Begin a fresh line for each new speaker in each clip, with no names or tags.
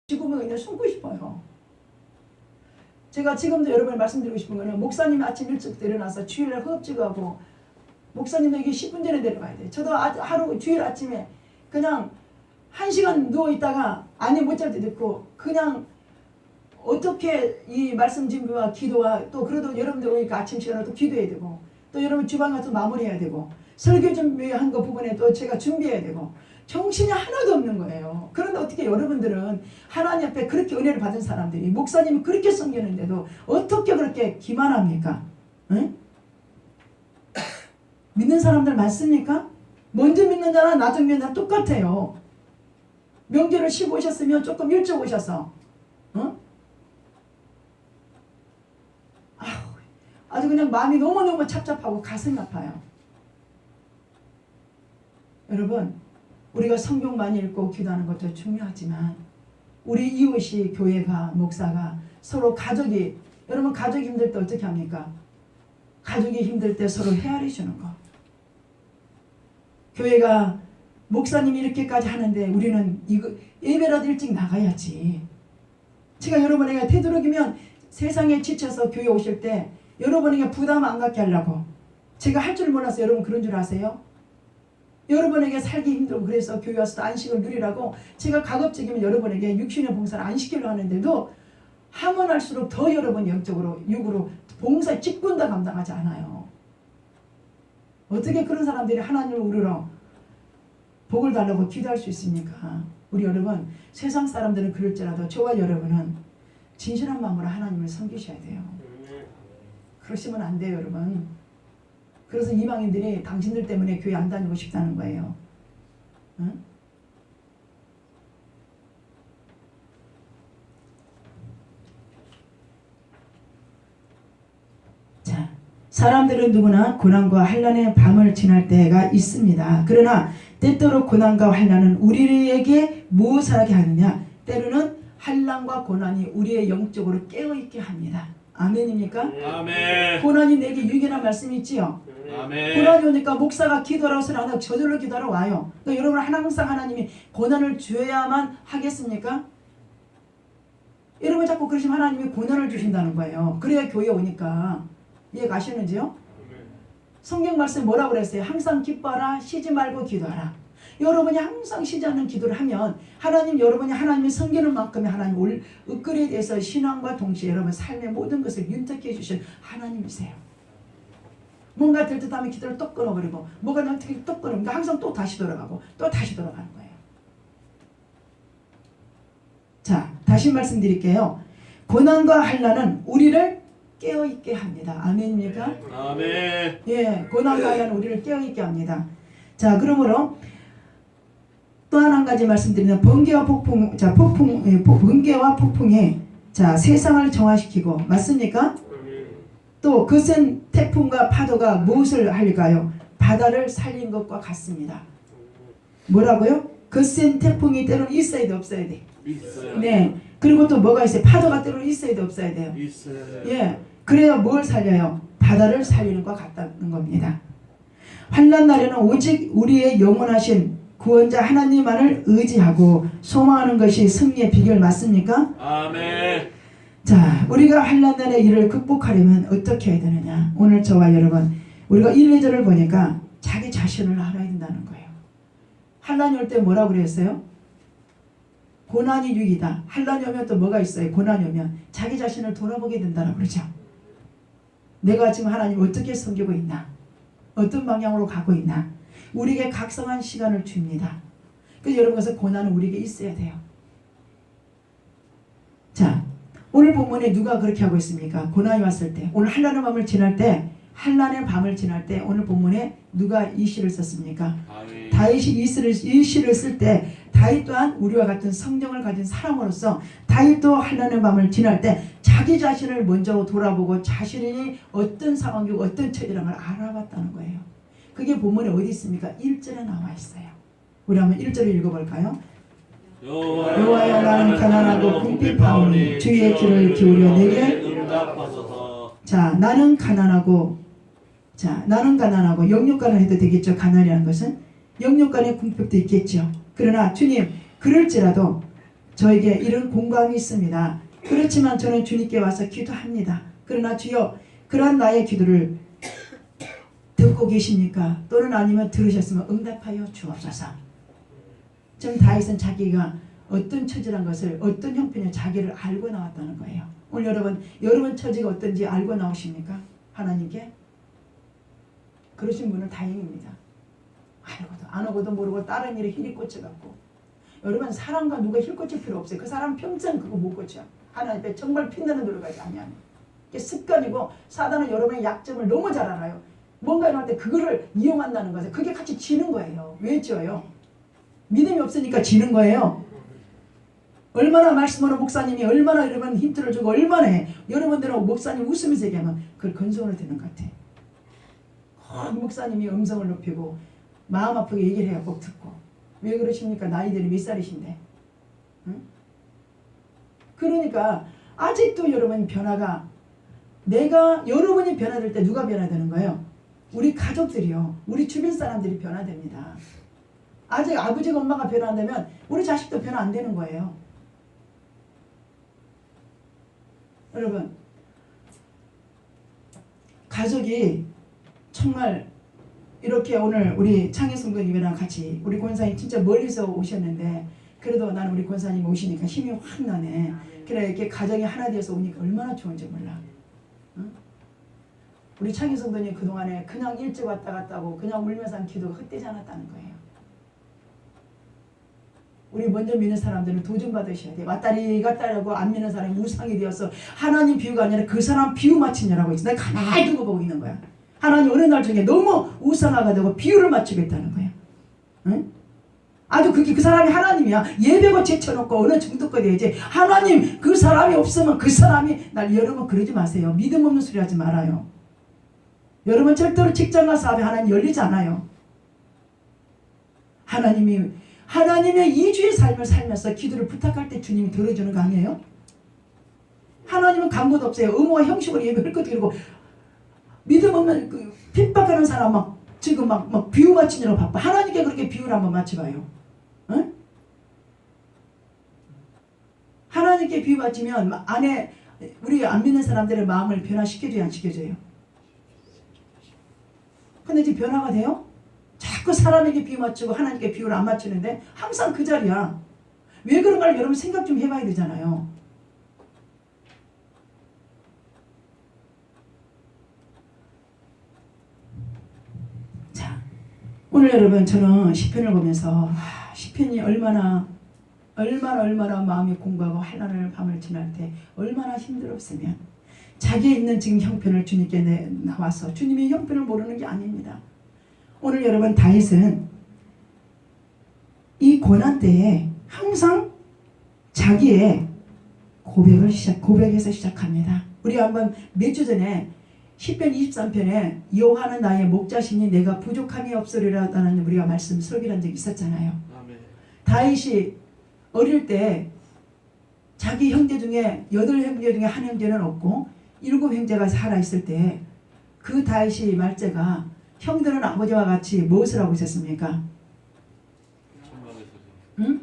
죽으면 그냥 숨고 싶어요. 제가 지금도 여러분에 말씀드리고 싶은 거는 목사님 아침 일찍부터 일어나서 주일날 허겁지겁하고 목사님에게 10분 전에 내려가야 돼요. 저도 하루 주일 아침에 그냥 1시간 누워있다가 안에 못 잘 때도 있고 그냥 어떻게 이 말씀 준비와 기도와 또 그래도 여러분들 오니까 아침 시간에 또 기도해야 되고 또 여러분 주방 가서 마무리해야 되고 설교 준비한 거 부분에 또 제가 준비해야 되고 정신이 하나도 없는 거예요. 그런데 어떻게 여러분들은 하나님 앞에 그렇게 은혜를 받은 사람들이 목사님이 그렇게 섬기는데도 어떻게 그렇게 기만합니까? 응? 믿는 사람들 많습니까? 먼저 믿는 자나 나중 믿는 자나 똑같아요. 명절을 쉬고 오셨으면 조금 일찍 오셔서 응? 아주 그냥 마음이 너무너무 착잡하고 가슴이 아파요. 여러분 우리가 성경 많이 읽고 기도하는 것도 중요하지만 우리 이웃이 교회가 목사가 서로 가족이 여러분 가족이 힘들 때 어떻게 합니까? 가족이 힘들 때 서로 헤아려 주는 거. 교회가 목사님이 이렇게까지 하는데 우리는 이거 예배라도 일찍 나가야지. 제가 여러분에게 되도록이면 세상에 지쳐서 교회 오실 때 여러분에게 부담 안 갖게 하려고 제가 할 줄 몰라서 여러분 그런 줄 아세요? 여러분에게 살기 힘들고 그래서 교회 와서 안식을 누리라고 제가 가급적이면 여러분에게 육신의 봉사를 안 시키려고 하는데도 하면 할수록 더 여러분 영적으로 육으로 봉사 직분 다 감당하지 않아요. 어떻게 그런 사람들이 하나님을 우러러 복을 달라고 기도할 수 있습니까? 우리 여러분 세상 사람들은 그럴지라도 저와 여러분은 진실한 마음으로 하나님을 섬기셔야 돼요. 그러시면 안 돼요 여러분. 그래서 이방인들이 당신들 때문에 교회 안 다니고 싶다는 거예요. 응? 자, 사람들은 누구나 고난과 환난의 밤을 지날 때가 있습니다. 그러나 때때로 고난과 환난은 우리에게 무엇을 하게 하느냐? 때로는 환난과 고난이 우리의 영적으로 깨어있게 합니다. 아멘입니까?
아멘.
고난이 내게 유익이라는 말씀이 있지요.
아멘.
고난이 오니까 목사가 기도하라고 해서 안 하고 저절로 기도하러 와요. 그러니까 여러분 항상 하나님이 고난을 줘야만 하겠습니까? 여러분 자꾸 그러시면 하나님이 고난을 주신다는 거예요. 그래야 교회에 오니까. 이해 가시는지요? 성경 말씀에 뭐라고 그랬어요? 항상 기뻐하라 쉬지 말고 기도하라. 여러분이 항상 쉬지 않는 기도를 하면 하나님 여러분이 하나님을 섬기는 만큼의 하나님 의끌에 대해서 신앙과 동시에 여러분 삶의 모든 것을 윤택해 주신 하나님이세요. 뭔가 될 듯 하면 기도를 또 끊어버리고 뭐가 날 때 또 끊으니까 항상 또 다시 돌아가고 또 다시 돌아가는 거예요. 자 다시 말씀드릴게요. 고난과 환난은 우리를 깨어있게 합니다. 아멘입니까?
아멘.
예, 고난과 환난은 우리를 깨어있게 합니다. 자 그러므로 또 한 가지 말씀드리면 번개와 폭풍, 자 번개와 폭풍이 자 세상을 정화시키고 맞습니까? 또 거센 태풍과 파도가 무엇을 할까요? 바다를 살린 것과 같습니다. 뭐라고요? 거센 태풍이 때로는 있어야 돼 없어야 돼?
있어요.
네. 그리고 또 뭐가 있어요? 파도가 때로는 있어야 돼 없어야 돼요?
있어요.
예. 그래야 뭘 살려요? 바다를 살리는 것 같다는 겁니다. 환난 날에는 오직 우리의 영원하신 구원자 하나님만을 의지하고 소망하는 것이 승리의 비결 맞습니까?
아멘.
자, 우리가 환난날의 일을 극복하려면 어떻게 해야 되느냐? 오늘 저와 여러분 우리가 1, 2절을 보니까 자기 자신을 알아야 된다는 거예요. 환난이 올 때 뭐라고 그랬어요? 고난이 유익이다. 환난이 오면 또 뭐가 있어요? 고난이 오면 자기 자신을 돌아보게 된다고 그러죠. 내가 지금 하나님 어떻게 섬기고 있나? 어떤 방향으로 가고 있나? 우리에게 각성한 시간을 줍니다. 그래서 여러분 그래서 고난은 우리에게 있어야 돼요. 자 오늘 본문에 누가 그렇게 하고 있습니까? 고난이 왔을 때 오늘 환난의 밤을 지날 때 환난의 밤을 지날 때 오늘 본문에 누가 이 시를 썼습니까? 다윗이 이 시를 쓸 때 다윗 또한 우리와 같은 성령을 가진 사람으로서 다윗도 환난의 밤을 지날 때 자기 자신을 먼저 돌아보고 자신이 어떤 상황이고 어떤 처지라는 걸 알아봤다는 거예요. 그게 본문에 어디 있습니까? 1절에 나와 있어요. 우리 한번 1절을 읽어볼까요? 여호와여 나는 가난하고 궁핍하오니 주의 귀를 기울여 내게
응답하소서.
자 나는 가난하고 영육간을 해도 되겠죠. 가난이라는 것은 영육간의 궁핍도 있겠죠. 그러나 주님 그럴지라도 저에게 이런 공감이 있습니다. 그렇지만 저는 주님께 와서 기도합니다. 그러나 주여 그러한 나의 기도를 듣고 계십니까? 또는 아니면 들으셨으면 응답하여 주옵소서. 지금 다윗은 자기가 어떤 처지란 것을 어떤 형편의 자기를 알고 나왔다는 거예요. 오늘 여러분 처지가 어떤지 알고 나오십니까? 하나님께? 그러신 분은 다행입니다. 알고도 안 오고도 모르고 다른 일에 힐이 꽂혀갖고 여러분 사람과 누가 힐 꽂힐 필요 없어요. 그 사람 평생 그거 못 고쳐. 하나님 앞에 정말 빛나는 노력하지 아니하면 이게 습관이고 사단은 여러분의 약점을 너무 잘 알아요. 뭔가 이럴 때 그거를 이용한다는 거죠. 그게 같이 지는 거예요. 왜 져요? 믿음이 없으니까 지는 거예요. 얼마나 말씀으로 목사님이 얼마나 여러분 힌트를 주고 얼마나 해. 여러분들은 목사님 웃으면서 얘기하면 그걸 근성으로 되는 것 같아. 목사님이 음성을 높이고 마음 아프게 얘기를 해야 꼭 듣고. 왜 그러십니까? 나이들이 몇 살이신데. 응? 그러니까 아직도 여러분 변화가 여러분이 변화될 때 누가 변화되는 거예요? 우리 가족들이요. 우리 주변 사람들이 변화됩니다. 아직 아버지가 엄마가 변화 안 되면 우리 자식도 변화 안 되는 거예요. 여러분 가족이 정말 이렇게 오늘 우리 창희 성도님이랑 같이 우리 권사님 진짜 멀리서 오셨는데 그래도 나는 우리 권사님 오시니까 힘이 확 나네. 그래 이렇게 가정이 하나 되어서 오니까 얼마나 좋은지 몰라. 응? 우리 창희 성도님 그동안에 그냥 일찍 왔다 갔다 하고 그냥 울면서 한 기도가 헛되지 않았다는 거예요. 우리 먼저 믿는 사람들은 도전 받으셔야 돼. 왔다리 갔다리 하고 안 믿는 사람이 우상이 되어서 하나님 비유가 아니라 그 사람 비유 맞추느라고 있어. 내가 가만히 두고 보고 있는 거야. 하나님 어느 날 중에 너무 우상화가 되고 비유를 맞추겠다는 거야. 응? 아주 그 사람이 하나님이야. 예배고 제쳐놓고 어느 정도까지 해야지. 하나님 그 사람이 없으면 그 사람이 여러분 그러지 마세요. 믿음 없는 소리 하지 말아요. 여러분 절대로 직장과 사업에 하나님 열리지 않아요. 하나님의 이주의 삶을 살면서 기도를 부탁할 때 주님이 들어주는 거 아니에요? 하나님은 간고도 없어요. 의무와 형식으로 예배를 끄트리고 믿음 없는 핍박하는 사람 지금 막 비유 맞추느라고 바빠. 하나님께 그렇게 비유를 한번 맞춰봐요. 응? 하나님께 비유 맞추면 우리 안 믿는 사람들의 마음을 변화시켜줘야 안 시켜줘요? 근데 지금 변화가 돼요? 자꾸 사람에게 비유 맞추고 하나님께 비유를 안 맞추는데 항상 그 자리야. 왜 그런가를 여러분 생각 좀 해봐야 되잖아요. 자, 오늘 여러분 저는 시편을 보면서 시편이 얼마나 마음이 공부하고 환난을 밤을 지날 때 얼마나 힘들었으면 자기의 있는 지금 형편을 주님께 나와서 주님의 형편을 모르는 게 아닙니다. 오늘 여러분 다윗은 이 고난 때에 항상 자기의 고백에서 시작합니다. 우리 한번 몇 주 전에 시편 23편에 여호와는 나의 목자시니 내가 부족함이 없으리라는 우리가 말씀 설교한 적이 있었잖아요.
아멘.
다윗이 어릴 때 자기 형제 중에 8형제 중에 한 형제는 없고 7형제가 살아있을 때 그 다윗이 말째가 형들은 아버지와 같이 무엇을 하고 있었습니까? 응?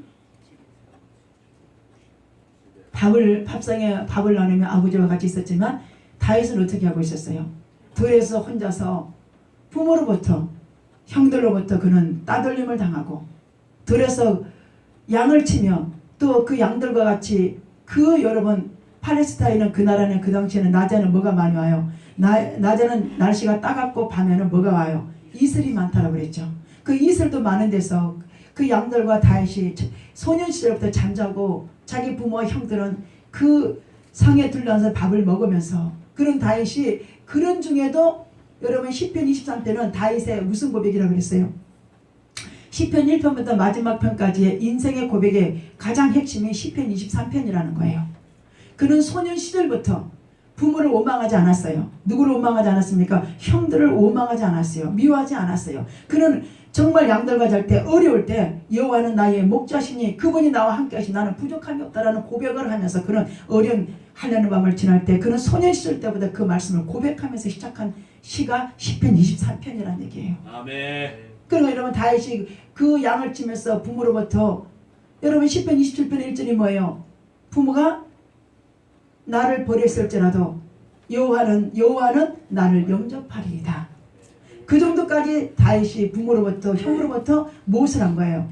밥상에 밥을 나누며 아버지와 같이 있었지만 다윗은 어떻게 하고 있었어요? 들에서 혼자서 부모로부터 형들로부터 그는 따돌림을 당하고 들에서 양을 치며 또 그 양들과 같이 여러분 팔레스타인은 그 나라는 그 당시에는 낮에는 뭐가 많이 와요? 낮에는 날씨가 따갑고 밤에는 뭐가 와요? 이슬이 많다고 그랬죠. 그 이슬도 많은 데서 그 양들과 다윗이 소년 시절부터 잠자고 자기 부모와 형들은 그 상에 둘러앉아서 밥을 먹으면서 그런 다윗이 그런 중에도 여러분 시편 23편은 다윗의 무슨 고백이라고 그랬어요? 시편 1편부터 마지막 편까지의 인생의 고백의 가장 핵심이 시편 23편이라는 거예요. 그는 소년 시절부터 부모를 원망하지 않았어요. 누구를 원망하지 않았습니까? 형들을 원망하지 않았어요. 미워하지 않았어요. 그는 정말 양들과 잘 때 어려울 때 여호와는 나의 목자시니 그분이 나와 함께 하시 나는 부족함이 없다라는 고백을 하면서 그는 어려운 한여름 밤을 지날 때 그는 소년 시절 때보다 그 말씀을 고백하면서 시작한 시가 시편 23편이라는 얘기예요.
아멘.
그러니까 여러분 다윗이 그 양을 치면서 부모로부터 여러분 10편 27편 1절이 뭐예요? 부모가 나를 버렸을지라도 여호와는 나를 영접하리이다. 그 정도까지 다윗이 부모로부터 형으로부터 무엇을 한 거예요?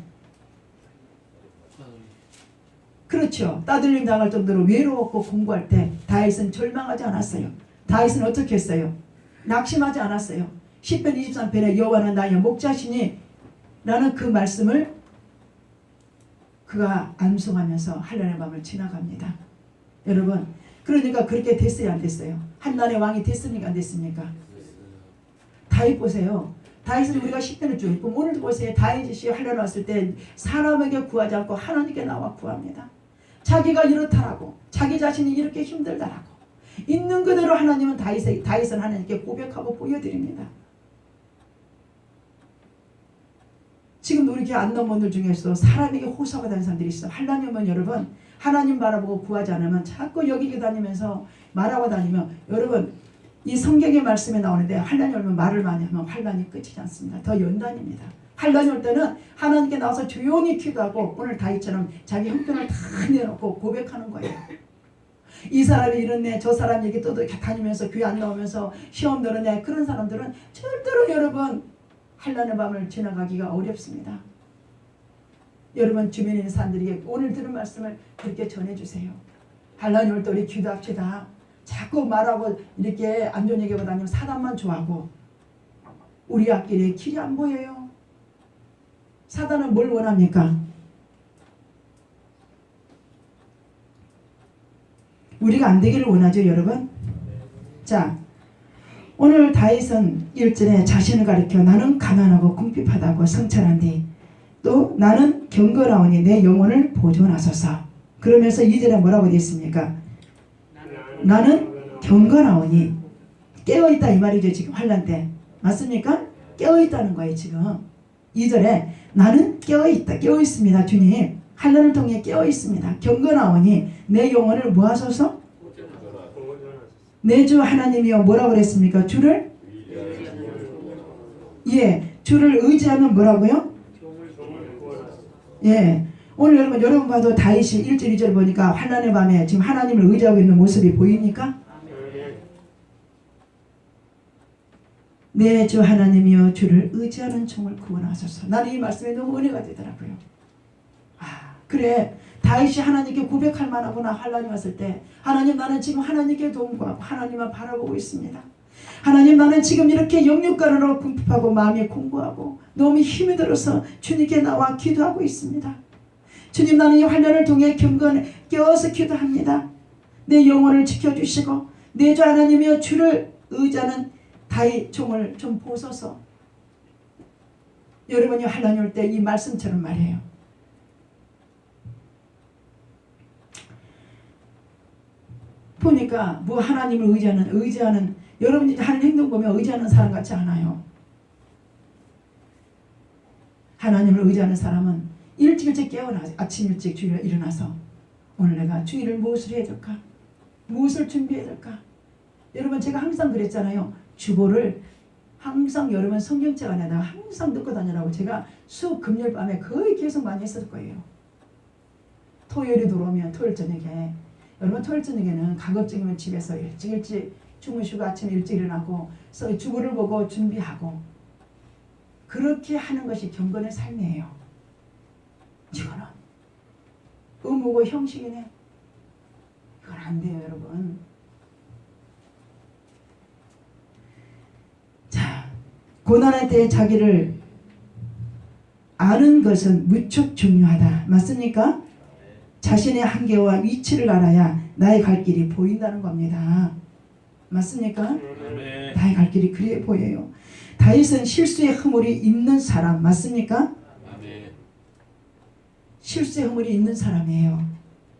그렇죠. 따돌림 당할 정도로 외로웠고 공부할 때 다윗은 절망하지 않았어요. 다윗은 어떻게 했어요? 낙심하지 않았어요. 10편 23편에 여호와는 나의 목자시니 라는 그 말씀을 그가 암송하면서 한란의 밤을 지나갑니다. 여러분, 그러니까 그렇게 됐어요, 안 됐어요? 한란의 왕이 됐습니까, 안 됐습니까? 다윗 보세요. 다윗은 우리가 10편을 쭉 읽고 오늘도 보세요. 다윗이 한란 왔을 때 사람에게 구하지 않고 하나님께 나와 구합니다. 자기가 이렇다라고, 자기 자신이 이렇게 힘들다라고 있는 그대로 하나님은 다윗은 하나님께 고백하고 보여드립니다. 지금도 우리 교회 안남원들 중에서 사람에게 호소하고 다니는 사람들이 있어요. 하나님은 여러분 하나님 바라보고 구하지 않으면 자꾸 여기 다니면서 말하고 다니면 여러분 이 성경의 말씀에 나오는데 환난이 오면 말을 많이 하면 환난이 끝이지 않습니다. 더 연단입니다. 환난이 올 때는 하나님께 나와서 조용히 기도하고 오늘 다윗처럼 자기 형편을 다 내놓고 고백하는 거예요. 이 사람이 이렇네, 저 사람 얘기 또 다니면서 교회 안 나오면서 시험 들었네. 그런 사람들은 절대로 여러분 환난의 밤을 지나가기가 어렵습니다. 여러분 주변에 있는 사람들에게 오늘 들은 말씀을 그렇게 전해주세요. 환난이 올 때 우리 기도합시다. 자꾸 말하고 이렇게 안 좋은 얘기보다 아니면 사단만 좋아하고 우리 앞길에 길이 안 보여요. 사단은 뭘 원합니까? 우리가 안 되기를 원하죠, 여러분. 자, 오늘 다윗은 1절에 자신을 가리켜 나는 가난하고 궁핍하다고 성찰한뒤 또 나는 경건하오니 내 영혼을 보존하소서. 그러면서 2절에 뭐라고 되어 있습니까? 나는 경건하오니 깨어있다 이 말이죠. 지금 환난 때 맞습니까? 깨어있다는 거예요. 지금 2절에 나는 깨어있다, 깨어있습니다. 주님 환난을 통해 깨어있습니다. 경건하오니 내 영혼을 뭐 하소서? 내 주 하나님이여 뭐라고 그랬습니까? 주를 주를 의지하면 뭐라고요? 오늘 여러분 봐도 다윗이 1절 2절 보니까 환난의 밤에 지금 하나님을 의지하고 있는 모습이 보입니까? 내 주 하나님이여 주를 의지하는 종을 구원하소서. 나는 이 말씀에 너무 은혜가 되더라고요. 그래 다윗이 하나님께 고백할 만하구나. 환난이 왔을 때 하나님 나는 지금 하나님께 도움 구하고 하나님만 바라보고 있습니다. 하나님 나는 지금 이렇게 영육간으로 궁핍하고 마음이 공고하고 너무 힘이 들어서 주님께 나와 기도하고 있습니다. 주님 나는 이 환난을 통해 경건에 깨어서 기도합니다. 내 영혼을 지켜주시고 내 주 하나님이여 주를 의지하는 다윗 종을 좀 보소서. 여러분이 환난이 올 때 이 말씀처럼 말이에요. 보니까 뭐 하나님을 의지하는 여러분이 하는 행동 보면 의지하는 사람 같지 않아요. 하나님을 의지하는 사람은 일찍 깨어나 아침 일찍 주일에 일어나서 오늘 내가 주일을 무엇을 해야 될까? 무엇을 준비해야 될까? 여러분 제가 항상 그랬잖아요. 주보를 항상 여러분 성경책 안에다가 항상 넣고 다니라고 제가 금요일 밤에 거의 계속 많이 했을 거예요. 토요일이 들어오면 토요일 저녁에 여러분 토요일 저녁에는 가급적이면 집에서 일찍 주무시고 아침에 일찍 일어나고 주보를 보고 준비하고 그렇게 하는 것이 경건의 삶이에요. 이거는 의무고 형식이네. 이건 안 돼요 여러분. 자, 고난할 때 자기를 아는 것은 무척 중요하다. 맞습니까? 자신의 한계와 위치를 알아야 나의 갈 길이 보인다는 겁니다. 맞습니까?
네.
나의 갈 길이 그래 보여요. 다윗은 실수의 허물이 있는 사람 맞습니까?
네.
실수의 허물이 있는 사람이에요.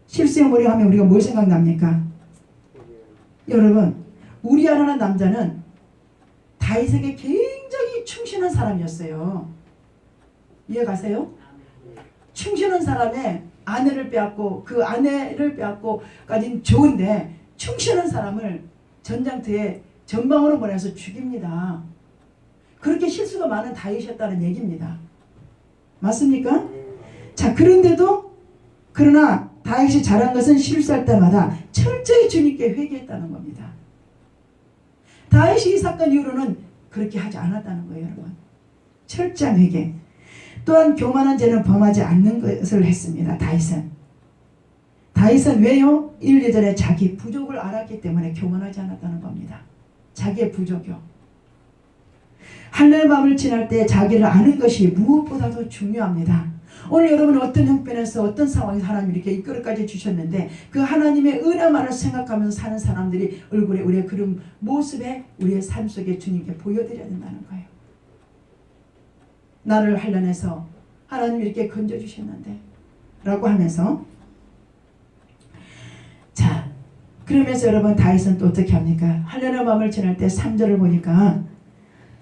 실수의 허물이 하면 우리가 뭘 생각납니까? 여러분 우리아라는 남자는 다윗에게 굉장히 충실한 사람이었어요. 이해가세요? 충실한 사람의 아내를 빼앗고 그 아내를 빼앗고까지는 좋은데 충실한 사람을 전장터에 전방으로 보내서 죽입니다. 그렇게 실수가 많은 다윗이었다는 얘기입니다. 맞습니까? 자 그런데도 그러나 다윗이 잘한 것은 실수할 때마다 철저히 주님께 회개했다는 겁니다. 다윗이 이 사건 이후로는 그렇게 하지 않았다는 거예요, 여러분. 철저한 회개. 또한 교만한 죄는 범하지 않는 것을 했습니다. 다윗은 왜요? 1, 2절에 자기 부족을 알았기 때문에 교만하지 않았다는 겁니다. 자기의 부족이요. 할례 밤을 지날 때 자기를 아는 것이 무엇보다도 중요합니다. 오늘 여러분은 어떤 형편에서 어떤 상황에서 하나님 이렇게 이끌어까지 주셨는데 그 하나님의 은혜만을 생각하면서 사는 사람들이 얼굴에 우리의 그런 모습에 우리의 삶 속에 주님께 보여드려야 된다는 거예요. 나를 한련해서 하나님 이렇게 건져주셨는데 라고 하면서 자 그러면서 여러분 다윗은 또 어떻게 합니까? 한련의 밤을 지날 때 3절을 보니까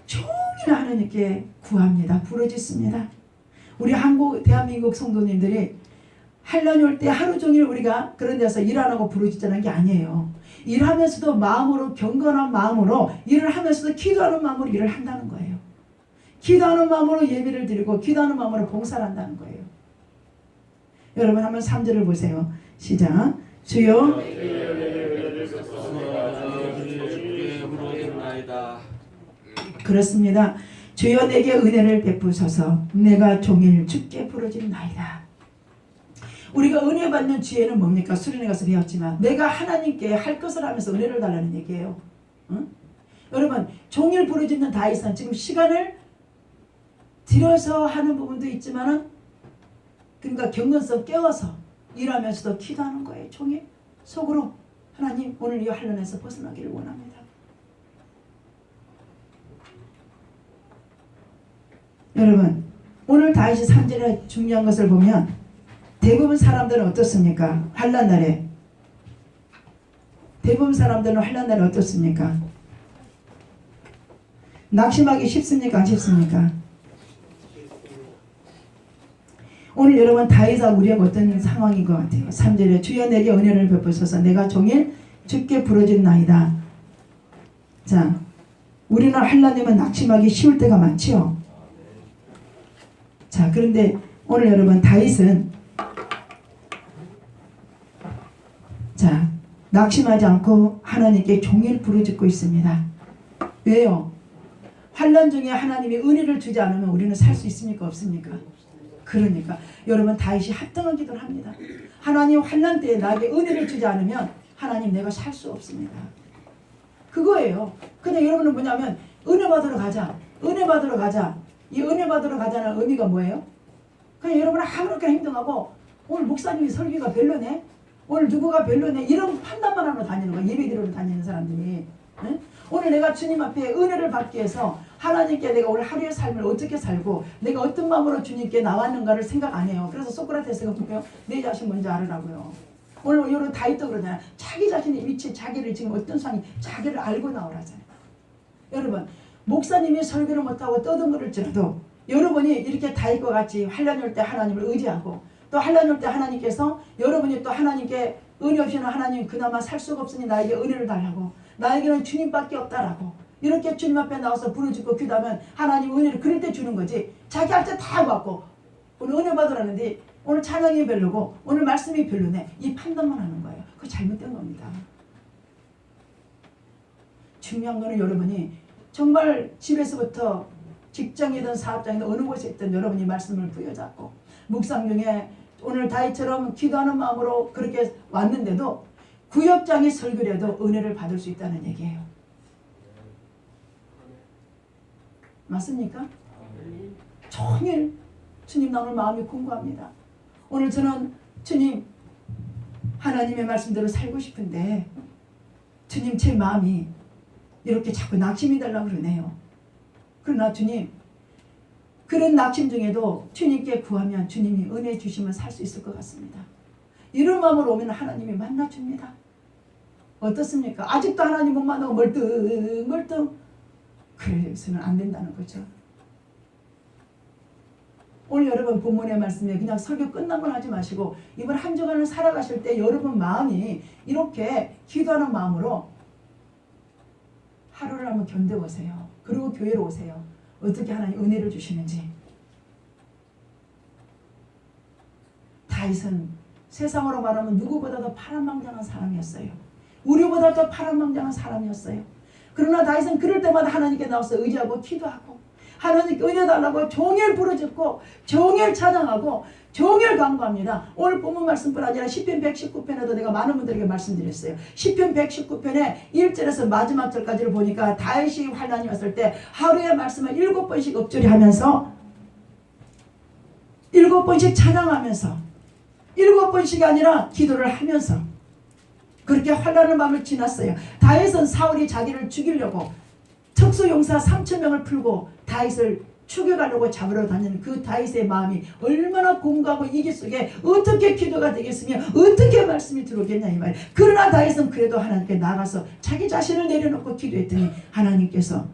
종일 하나님께 구합니다. 부르짖습니다. 우리 대한민국 성도님들이 한란이 올 때 하루 종일 우리가 그런 데서 일 안 하고 부르짖자는 게 아니에요. 일하면서도 마음으로 경건한 마음으로 일을 하면서도 기도하는 마음으로 일을 한다는 거예요. 기도하는 마음으로 예배를 드리고 기도하는 마음으로 봉사를 한다는 거예요. 여러분 한번 3절을 보세요. 시작. 주여 그렇습니다. 주여 내게 은혜를 베푸소서. 내가 종일 주께 부르짖나이다. 우리가 은혜 받는 주에는 뭡니까? 수련회 가서 배웠지만 내가 하나님께 할 것을 하면서 은혜를 달라는 얘기예요. 응? 여러분 종일 부르짖는 다윗은 지금 시간을 들여서 하는 부분도 있지만은 그러니까 경건성 깨워서 일하면서도 기도하는 거예요. 종일 속으로 하나님 오늘 이 한련에서 벗어나기를 원합니다. 여러분 오늘 다윗이 3절에 중요한 것을 보면 대부분 사람들은 어떻습니까? 환난 날에 대부분 사람들은 환난 날에 어떻습니까? 낙심하기 쉽습니까? 안 쉽습니까? 오늘 여러분 다윗하고 우리하고 어떤 상황인 것 같아요. 3절에 주여 내게 은혜를 베푸소서. 내가 종일 주께 부르짖나이다. 자 우리는 환난이면 낙심하기 쉬울 때가 많지요. 자 그런데 오늘 여러분 다윗은 자 낙심하지 않고 하나님께 종일 부르짖고 있습니다. 왜요? 환난 중에 하나님이 은혜를 주지 않으면 우리는 살 수 있습니까? 없습니까? 그러니까 여러분 다윗이 합당한 기도를 합니다. 하나님 환난 때에 나에게 은혜를 주지 않으면 하나님 내가 살 수 없습니다. 그거예요. 근데 여러분은 뭐냐면 은혜 받으러 가자. 은혜 받으러 가자. 이 은혜 받으러 가자는 의미가 뭐예요? 그냥 여러분은 아무렇게나 행동하고 오늘 목사님이 설교가 별로네? 오늘 누구가 별로네? 이런 판단만 하러 다니는 거야. 예배드리러 다니는 사람들이. 응? 오늘 내가 주님 앞에 은혜를 받기 위해서 하나님께 내가 오늘 하루의 삶을 어떻게 살고 내가 어떤 마음으로 주님께 나왔는가를 생각 안 해요. 그래서 소크라테스가 뭐예요? 내 자신 먼저 알으라고요. 오늘 여러분 다윗도 그러잖아요. 자기 자신의 위치, 자기를 지금 어떤 상황이 자기를 알고 나오라잖아요. 여러분 목사님이 설교를 못하고 떠듬거릴지라도 여러분이 이렇게 다윗과 같이 환난이 올 때 하나님을 의지하고 또 환난이 올 때 하나님께서 여러분이 또 하나님께 은혜 없이는 하나님 그나마 살 수가 없으니 나에게 은혜를 달라고 나에게는 주님밖에 없다라고 이렇게 주님 앞에 나와서 부르짖고 기도하면 하나님 은혜를 그럴 때 주는 거지. 자기 할 때 다 받고 오늘 은혜 받으라는데 오늘 찬양이 별로고 오늘 말씀이 별로네. 이 판단만 하는 거예요. 그거 잘못된 겁니다. 중요한 거는 여러분이 정말 집에서부터 직장이든 사업장이든 어느 곳에 있든 여러분이 말씀을 부여잡고 묵상 중에 오늘 다윗처럼 기도하는 마음으로 그렇게 왔는데도 구역장이 설교를 해도 은혜를 받을 수 있다는 얘기예요. 맞습니까? 종일 주님 나 오늘 마음이 공고합니다. 오늘 저는 주님 하나님의 말씀대로 살고 싶은데 주님 제 마음이 이렇게 자꾸 낙심이 되려고 그러네요. 그러나 주님 그런 낙심 중에도 주님께 구하면 주님이 은혜 주시면 살 수 있을 것 같습니다. 이런 마음으로 오면 하나님이 만나줍니다. 어떻습니까? 아직도 하나님 못 만나고 멀뚱멀뚱 그래서는 안 된다는 거죠. 오늘 여러분 본문의 말씀에 그냥 설교 끝난 걸 하지 마시고 이번 한 주간을 살아가실 때 여러분 마음이 이렇게 기도하는 마음으로 하루를 한번 견뎌보세요. 그리고 교회로 오세요. 어떻게 하나님 은혜를 주시는지. 다윗은 세상으로 말하면 누구보다도 파란망장한 사람이었어요. 우리보다도 파란망장한 사람이었어요. 그러나 다윗은 그럴 때마다 하나님께 나와서 의지하고 기도하고 하나님께 은혜 달라고 종일 부르짖고 종일 찬양하고 종일 간구합니다. 오늘 본문 말씀뿐 아니라 시편 119편에도 내가 많은 분들에게 말씀드렸어요. 시편 119편의 1절에서 마지막 절까지를 보니까 다윗이 환난이 왔을 때 하루에 말씀을 7번씩 읊조리 하면서 7번씩 찬양하면서 7번씩이 아니라 기도를 하면서 그렇게 환난의 밤을 지났어요. 다윗은 사울이 자기를 죽이려고 특수용사 3,000명을 풀고 다윗을 죽여가려고 잡으러 다니는 그 다윗의 마음이 얼마나 공고하고 이기 속에 어떻게 기도가 되겠으며 어떻게 말씀이 들어오겠냐 이 말이에요. 그러나 다윗은 그래도 하나님께 나가서 자기 자신을 내려놓고 기도했더니 하나님께서